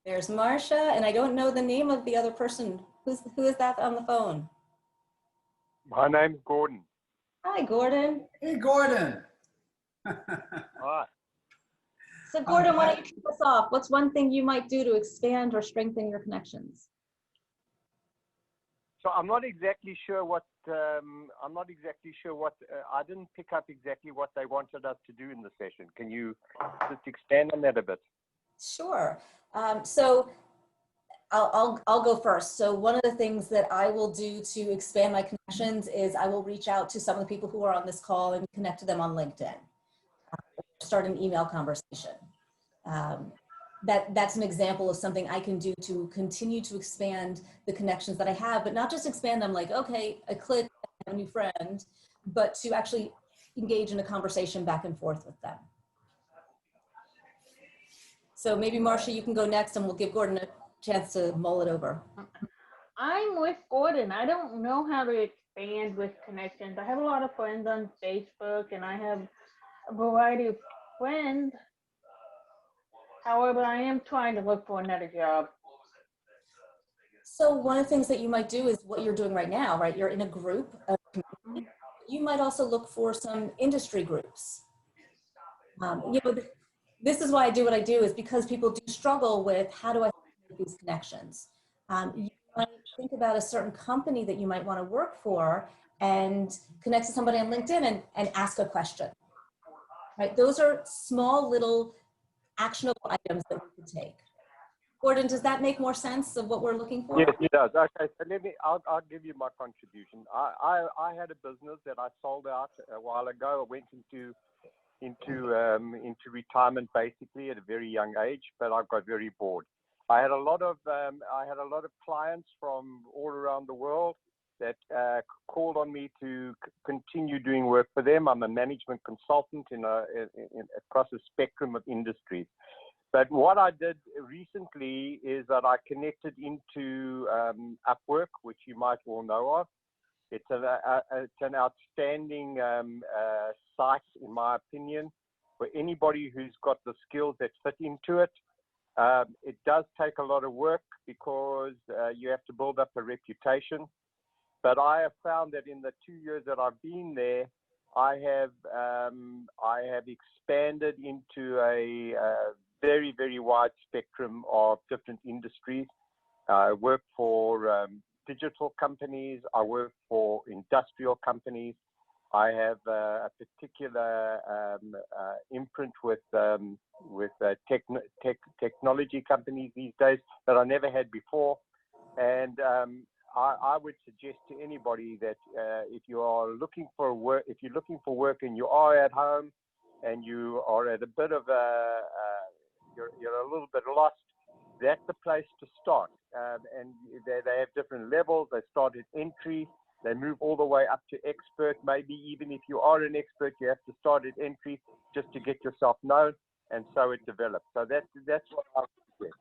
There's Marcia, and I don't know the name of the other person. Who is that on the phone? My name's Gordon. Hi, Gordon. Hey, Gordon. Hi. So Gordon, why don't you kick us off? What's one thing you might do to expand or strengthen your connections? So I'm not exactly sure what, I didn't pick up exactly what they wanted us to do in the session. Can you just expand on that a bit? Sure. So I'll go first. So one of the things that I will do to expand my connections is I will reach out to some of the people who are on this call and connect to them on LinkedIn. Start an email conversation. That's an example of something I can do to continue to expand the connections that I have, but not just expand them like, okay, I click, I have a new friend, but to actually engage in a conversation back and forth with them. So maybe Marcia, you can go next and we'll give Gordon a chance to mull it over. I'm with Gordon. I don't know how to expand with connections. I have a lot of friends on Facebook and I have a variety of friends. However, I am trying to look for another job. So one of the things that you might do is what you're doing right now, right? You're in a group. You might also look for some industry groups. This is why I do what I do, is because people do struggle with how do I make these connections. You might think about a certain company that you might want to work for and connect to somebody on LinkedIn and ask a question. Right? Those are small little actionable items that we could take. Gordon, does that make more sense of what we're looking for? Yes, it does. Okay, so I'll give you my contribution. I had a business that I sold out a while ago. I went into retirement basically at a very young age, but I got very bored. I had a lot of clients from all around the world that called on me to continue doing work for them. I'm a management consultant across a spectrum of industries. But what I did recently is that I connected into Upwork, which you might all know of. It's an outstanding site, in my opinion, for anybody who's got the skills that fit into it. It does take a lot of work because you have to build up a reputation. But I have found that in the 2 years that I've been there, I have expanded into a very, very wide spectrum of different industries. I work for digital companies. I work for industrial companies. I have a particular imprint with technology companies these days that I never had before. And I would suggest to anybody that if you are looking for work, if you're looking for work and you are at home and you are at a bit of you're a little bit lost, that's the place to start. And they have different levels. They start at entry. They move all the way up to expert. Maybe even if you are an expert, you have to start at entry just to get yourself known, and so it develops. So that's what I would suggest.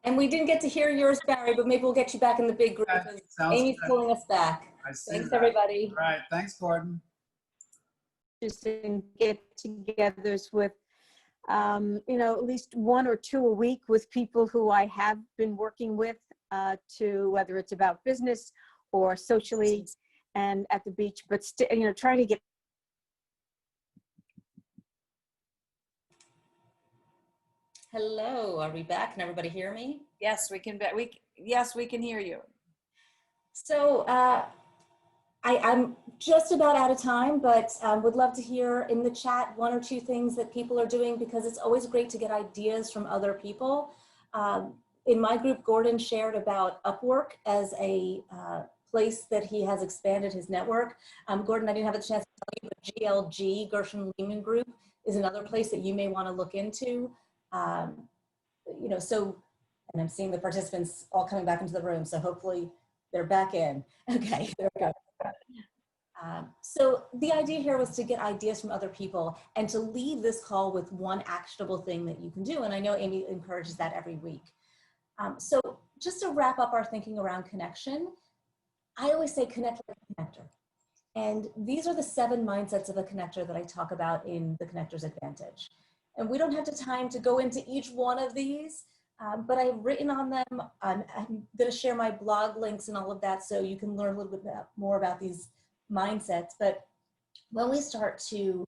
And we didn't get to hear yours, Barry, but maybe we'll get you back in the big group. Okay, sounds Amy's good. pulling us back. I see Thanks, that. everybody. All right, thanks, Gordon. Just in get-togethers with, at least 1 or 2 a week with people who I have been working with, to whether it's about business or socially and at the beach, but try to get. Hello, are we back? Can everybody hear me? Yes, we can. Yes, we can hear you. So I'm just about out of time, but would love to hear in the chat 1 or 2 things that people are doing, because it's always great to get ideas from other people. In my group, Gordon shared about Upwork as a place that he has expanded his network. Gordon, I didn't have a chance to tell you, but GLG, Gershon Lehman Group, is another place that you may want to look into. And I'm seeing the participants all coming back into the room, so hopefully they're back in. Okay, there we go. So the idea here was to get ideas from other people and to leave this call with 1 actionable thing that you can do. And I know Amy encourages that every week. So just to wrap up our thinking around connection, I always say connect like a connector. And these are the 7 mindsets of a connector that I talk about in the Connector's Advantage. And we don't have the time to go into each one of these, but I've written on them. I'm going to share my blog links and all of that, so you can learn a little bit more about these mindsets. But when we start to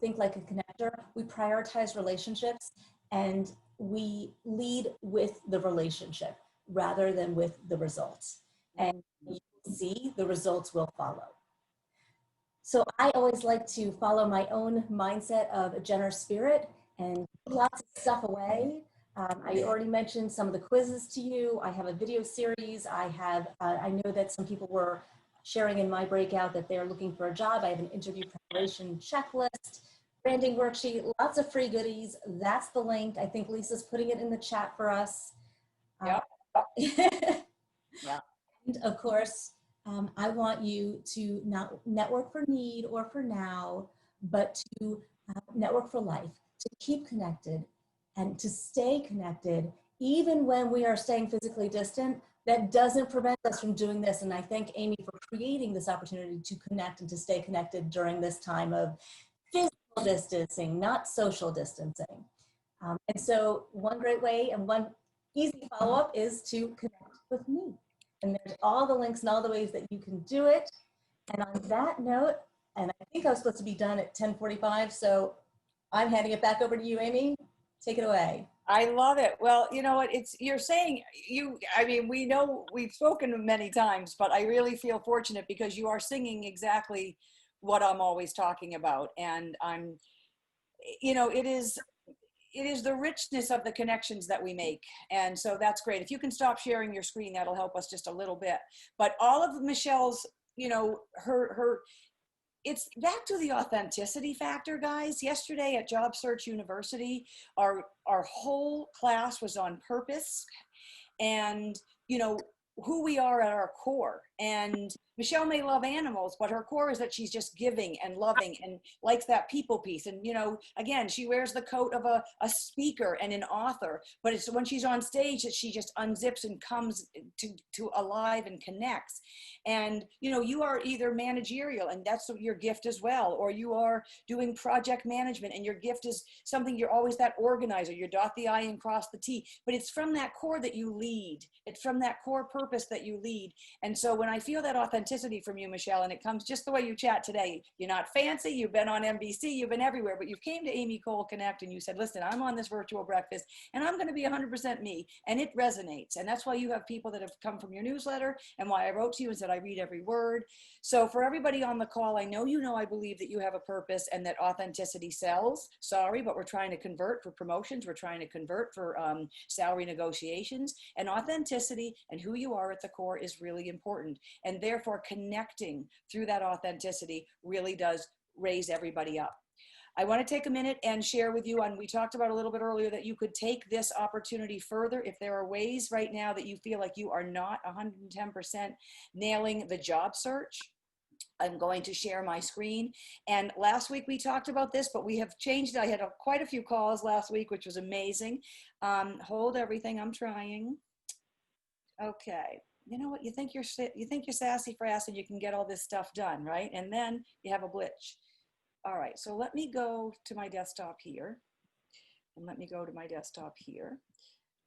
think like a connector, we prioritize relationships and we lead with the relationship rather than with the results. And you see the results will follow. So I always like to follow my own mindset of a generous spirit and give lots of stuff away. I already mentioned some of the quizzes to you. I have a video series. I know that some people were sharing in my breakout that they're looking for a job. I have an interview preparation checklist, branding worksheet, lots of free goodies. That's the link. I think Lisa's putting it in the chat for us. Yep. Yeah. And of course, I want you to not network for need or for now, but to network for life, to keep connected and to stay connected, even when we are staying physically distant. That doesn't prevent us from doing this. And I thank Amy for creating this opportunity to connect and to stay connected during this time of physical distancing, not social distancing. And so 1 great way and 1 easy follow-up is to connect with me. And there's all the links and all the ways that you can do it. And on that note, and I think I was supposed to be done at 10:45, so I'm handing it back over to you, Amy. Take it away. I love it. Well, you know what, you're saying, we know we've spoken many times, but I really feel fortunate because you are singing exactly what I'm always talking about. And it is the richness of the connections that we make. And so that's great. If you can stop sharing your screen, that'll help us just a little bit. But all of Michelle's, it's back to the authenticity factor, guys. Yesterday at Job Search University, our whole class was on purpose and, who we are at our core. And Michelle may love animals, but her core is that she's just giving and loving and likes that people piece. And, again, she wears the coat of a speaker and an author, but it's when she's on stage that she just unzips and comes to alive and connects. And, you are either managerial and that's your gift as well, or you are doing project management and your gift is something, you're always that organizer, you dot the I and cross the T, but it's from that core that you lead. It's from that core purpose that you lead. And so when I feel that authenticity, authenticity from you, Michelle, and it comes just the way you chat today. You're not fancy, you've been on NBC, you've been everywhere, but you came to Amy Cole Connect and you said, listen, I'm on this virtual breakfast and I'm going to be 100% me, and it resonates. And that's why you have people that have come from your newsletter and why I wrote to you and said I read every word. So for everybody on the call, I know I believe that you have a purpose and that authenticity sells. Sorry, but we're trying to convert for promotions. We're trying to convert for salary negotiations, and authenticity and who you are at the core is really important. And therefore connecting through that authenticity really does raise everybody up. I want to take a minute and share with you, and we talked about a little bit earlier, that you could take this opportunity further. If there are ways right now that you feel like you are not 110% nailing the job search, I'm going to share my screen. And last week we talked about this, but we have changed it. I had quite a few calls last week, which was amazing. Hold everything, I'm trying. Okay. You know what? You think you're sassy frass and you can get all this stuff done, right? And then you have a glitch. All right, so let me go to my desktop here. And let me go to my desktop here.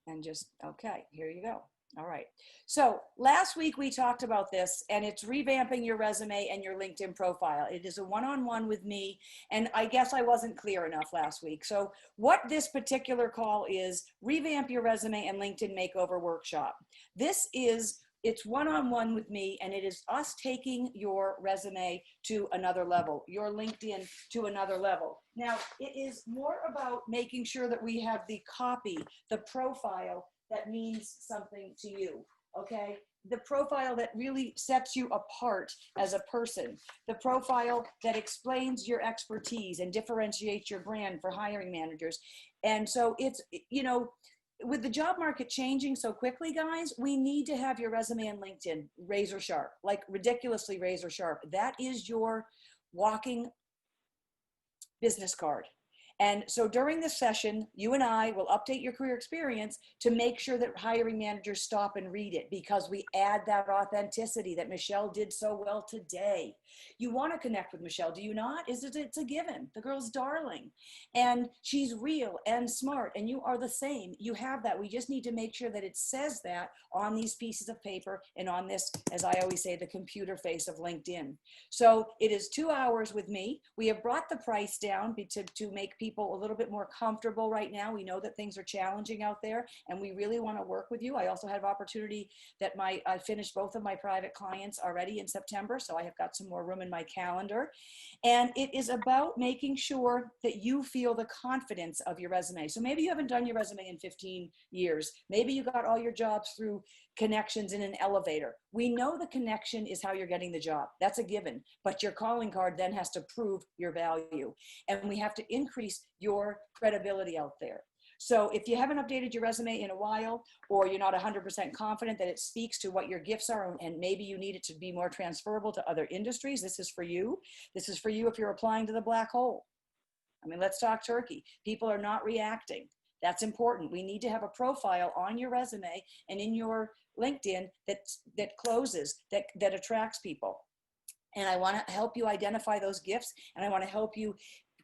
And just, okay, here you go. All right. So last week we talked about this, and it's revamping your resume and your LinkedIn profile. It is a one-on-one with me, and I guess I wasn't clear enough last week. So what this particular call is, revamp your resume and LinkedIn makeover workshop. It's one-on-one with me, and it is us taking your resume to another level, your LinkedIn to another level. Now, it is more about making sure that we have the copy, the profile that means something to you, okay? The profile that really sets you apart as a person, the profile that explains your expertise and differentiates your brand for hiring managers. And so it's, with the job market changing so quickly, guys, we need to have your resume and LinkedIn razor sharp, like ridiculously razor sharp. That is your walking business card. And so during this session, you and I will update your career experience to make sure that hiring managers stop and read it, because we add that authenticity that Michelle did so well today. You want to connect with Michelle, do you not? It's a given. The girl's darling, and she's real and smart, and you are the same. You have that. We just need to make sure that it says that on these pieces of paper and on this, as I always say, the computer face of LinkedIn. So it is 2 hours with me. We have brought the price down to make people a little bit more comfortable right now. We know that things are challenging out there, and we really want to work with you. I also have opportunity that I finished both of my private clients already in September, so I have got some more room in my calendar. And it is about making sure that you feel the confidence of your resume. So maybe you haven't done your resume in 15 years. Maybe you got all your jobs through connections in an elevator. We know the connection is how you're getting the job. That's a given. But your calling card then has to prove your value. And we have to increase your credibility out there. So if you haven't updated your resume in a while, or you're not 100% confident that it speaks to what your gifts are, and maybe you need it to be more transferable to other industries, this is for you. This is for you if you're applying to the black hole. I mean, let's talk turkey. People are not reacting. That's important. We need to have a profile on your resume and in your LinkedIn that closes, that attracts people. And I want to help you identify those gifts, and I want to help you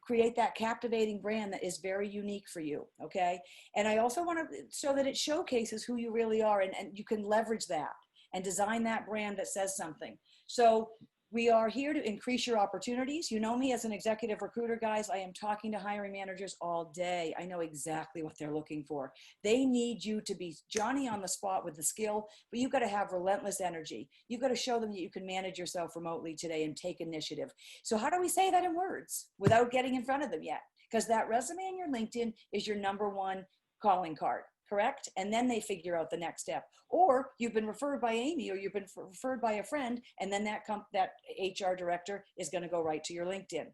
create that captivating brand that is very unique for you, okay? And I also want to show that it showcases who you really are, and you can leverage that and design that brand that says something. So we are here to increase your opportunities. You know me as an executive recruiter, guys. I am talking to hiring managers all day. I know exactly what they're looking for. They need you to be Johnny on the spot with the skill, but you've got to have relentless energy. You've got to show them that you can manage yourself remotely today and take initiative. So how do we say that in words without getting in front of them yet? Because that resume and your LinkedIn is your #1 calling card. Correct? And then they figure out the next step. Or you've been referred by Amy, or you've been referred by a friend, and then that HR director is going to go right to your LinkedIn.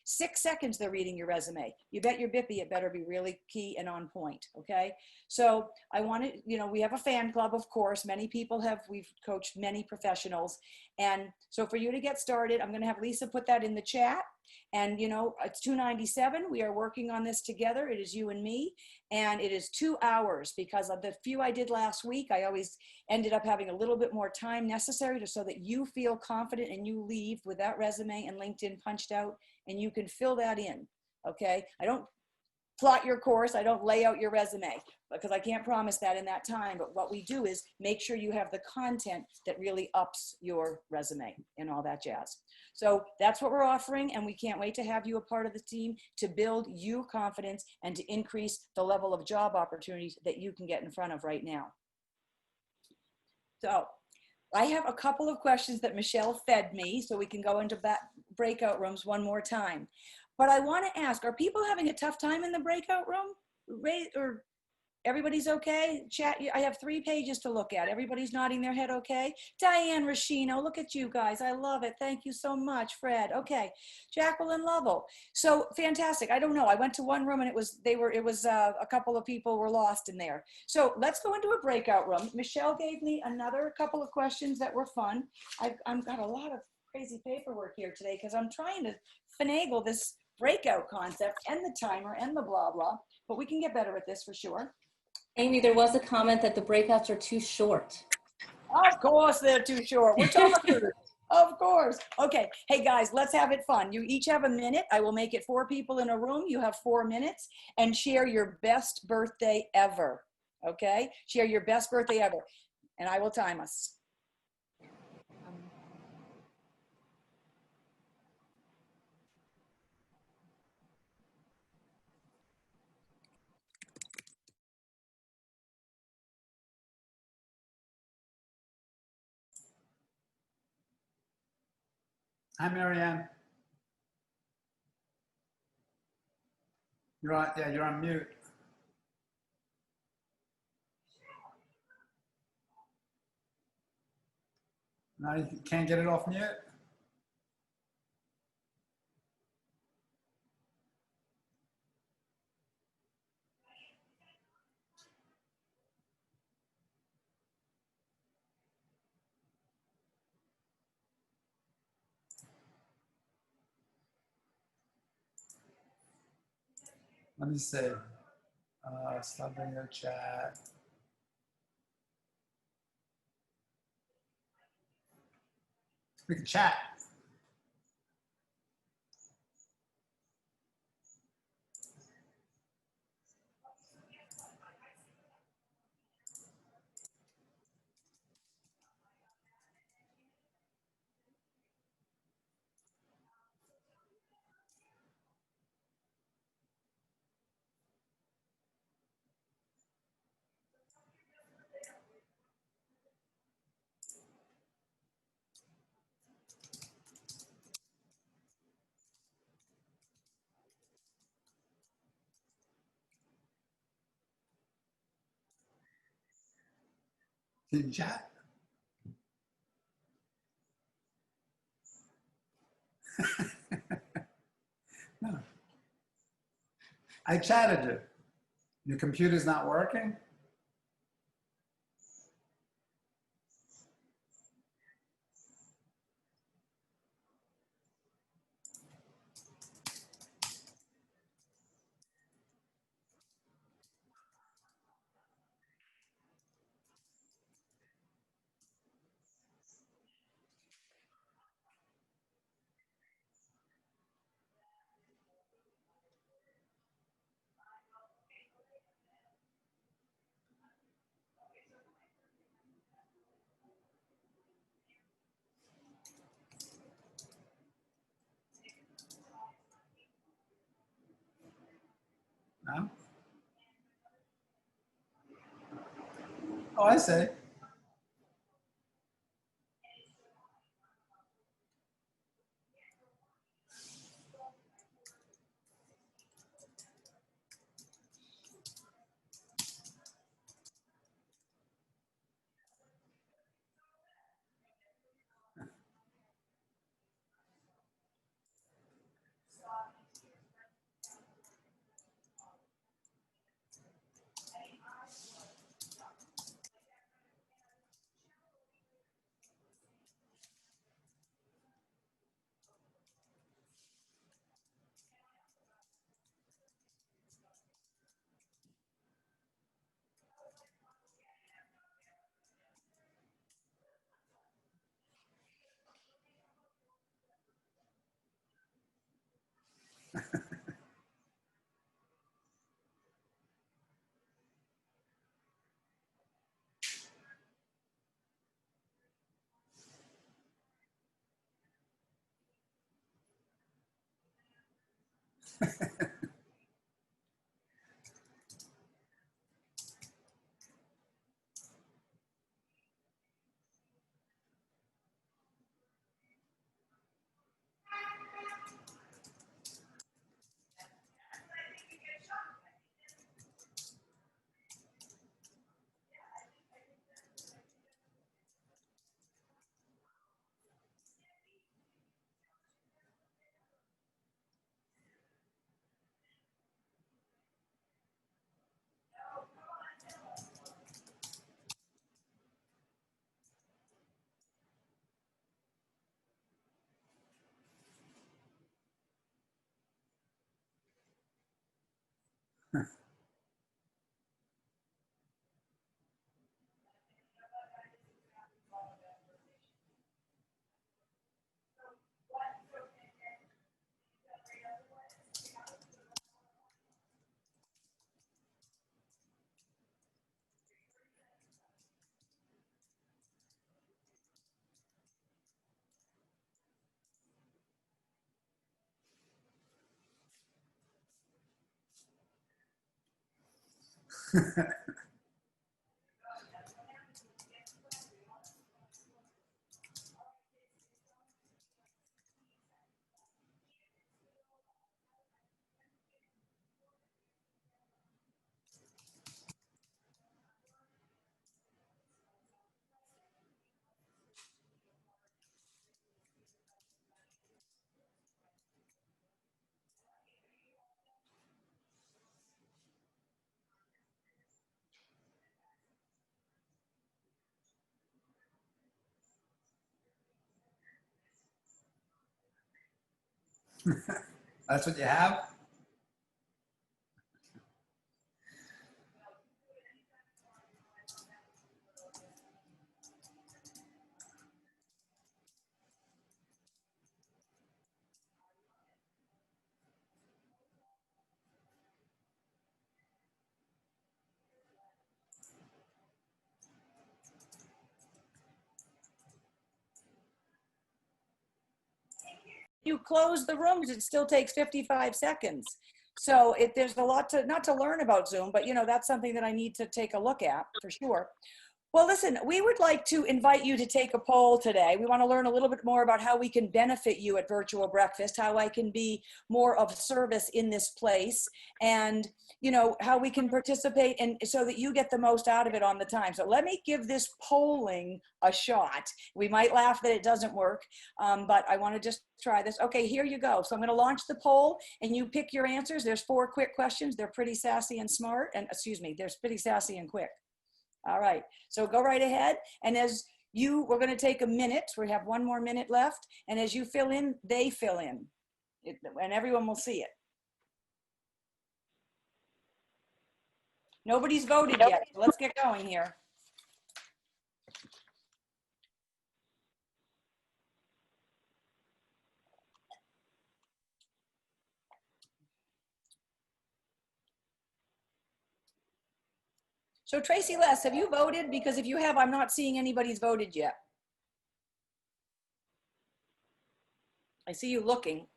6 seconds they're reading your resume. You bet your bippy it better be really key and on point, okay? So I want to, we have a fan club, of course. We've coached many professionals. And so for you to get started, I'm going to have Lisa put that in the chat. And, it's $297. We are working on this together. It is you and me. And it is 2 hours, because of the few I did last week. I always ended up having a little bit more time necessary so that you feel confident and you leave with that resume and LinkedIn punched out, and you can fill that in. Okay. plot your course. I don't lay out your resume because I can't promise that in that time. But what we do is make sure you have the content that really ups your resume and all that jazz. So that's what we're offering. And we can't wait to have you a part of the team to build your confidence and to increase the level of job opportunities that you can get in front of right now. So I have a couple of questions that Michelle fed me so we can go into breakout rooms one more time. But I want to ask, are people having a tough time in the breakout room? Or everybody's okay? Chat, I have 3 pages to look at. Everybody's nodding their head okay? Diane Rashino, look at you guys. I love it. Thank you so much, Fred. Okay. Jacqueline Lovell. So fantastic. I don't know. I went to one room and it was a couple of people were lost in there. So let's go into a breakout room. Michelle gave me another couple of questions that were fun. I've got a lot of crazy paperwork here today because I'm trying to finagle this breakout concept and the timer and the blah, blah, but we can get better at this for sure. Amy, there was a comment that the breakouts are too short. Of course they're too short. We're talkers. Of course. Okay. Hey guys, let's have it fun. You each have a minute. I will make it 4 people in a room. You have 4 minutes and share your best birthday ever. Okay. Share your best birthday ever. And I will time us. Hi, Marianne. You're on mute. Now you can't get it off mute? Let me see. Stop video chat. We can chat. Can you chat? No. I chatted you. Your computer's not working? No? Oh, I see. That's what you have? You close the rooms, it still takes 55 seconds. So there's a lot to, not to learn about Zoom, but that's something that I need to take a look at for sure. Well, listen, we would like to invite you to take a poll today. We want to learn a little bit more about how we can benefit you at Virtual Breakfast, how I can be more of service in this place, and how we can participate and so that you get the most out of it on the time. So let me give this polling a shot. We might laugh that it doesn't work, but I want to just try this. Okay, here you go. So I'm going to launch the poll and you pick your answers. There's 4 quick questions. They're pretty sassy and smart, and they're pretty sassy and quick. All right, so go right ahead. And we're going to take a minute. We have 1 more minute left. And as you fill in, they fill in. And everyone will see it. Nobody's voted yet. So let's get going here. So Tracy Les, have you voted? Because if you have, I'm not seeing anybody's voted yet. I see you looking.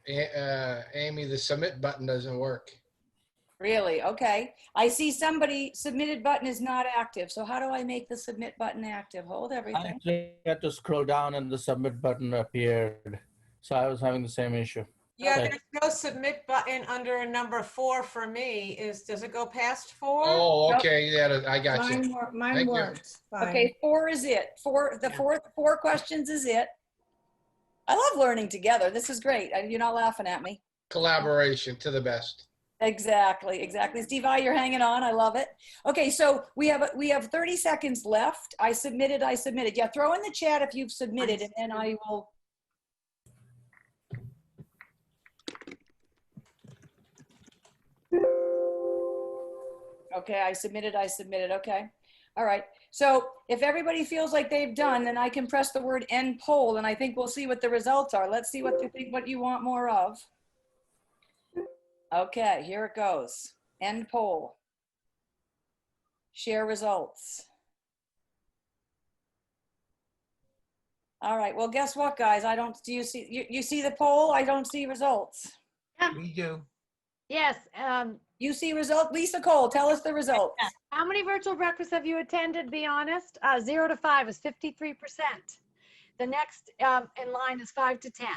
Amy, the submit button doesn't work. Really? Okay. I see somebody submitted button is not active. So how do I make the submit button active? Hold I everything. actually had to scroll down and the submit button appeared. So I was having the same issue. Yeah, Okay. there's no submit button under a number 4 for me. Does it go past 4? Oh, Nope. okay. Yeah, I got you. Mine Thank you. works fine. Okay, 4 is it. Four questions is it. I love learning together. This is great. You're not laughing at me. Collaboration to the best. Exactly. Steve I, you're hanging on. I love it. Okay, so we have 30 seconds left. I submitted. Yeah, throw in the chat if you've submitted, and then I will. Okay, I submitted. Okay. All right. So if everybody feels like they've done, then I can press the word end poll, and I think we'll see what the results are. Let's see what you think, what you want more of. Okay, here it goes. End poll. Share results. All right. Well, guess what, guys? I don't. Do you see? You see the poll? I don't see results. We do. Yes. You see results? Lisa Cole, tell us the results. How many virtual breakfasts have you attended? Be honest. 0 to 5 is 53%. The next in line is 5 to 10.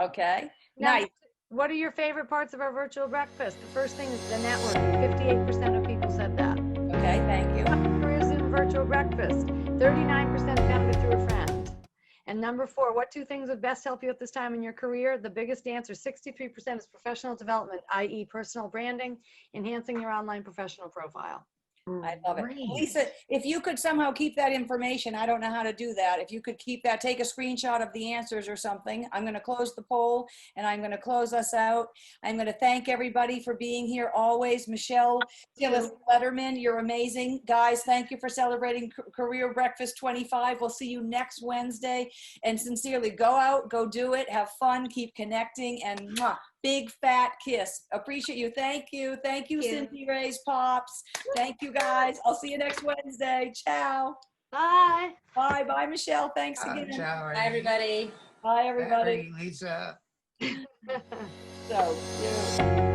Okay. Now, Nice. what are your favorite parts of our virtual breakfast? The first thing is the networking. 58% of people said that. Okay, thank you. Careers in virtual breakfast. 39% found it through a friend. And number 4, what 2 things would best help you at this time in your career? The biggest answer, 63%, is professional development, i.e. personal branding, enhancing your online professional profile. I love it. Lisa, if you could somehow keep that information, I don't know how to do that. If you could keep that, take a screenshot of the answers or something. I'm going to close the poll and I'm going to close us out. I'm going to thank everybody for being here always. Michelle, Tillis Lederman, you're amazing. Guys, thank you for celebrating Career Breakfast 25. We'll see you next Wednesday. And sincerely, go out, go do it, have fun, keep connecting, and mwah, big fat kiss. Appreciate you. Thank you. Thank you, Cindy Ray's Pops. Thank you, guys. I'll see you next Wednesday. Ciao. Bye. Bye. Bye, Michelle. Thanks again. Ciao, Bye, everybody. Bye, everybody. Lisa. So, yeah.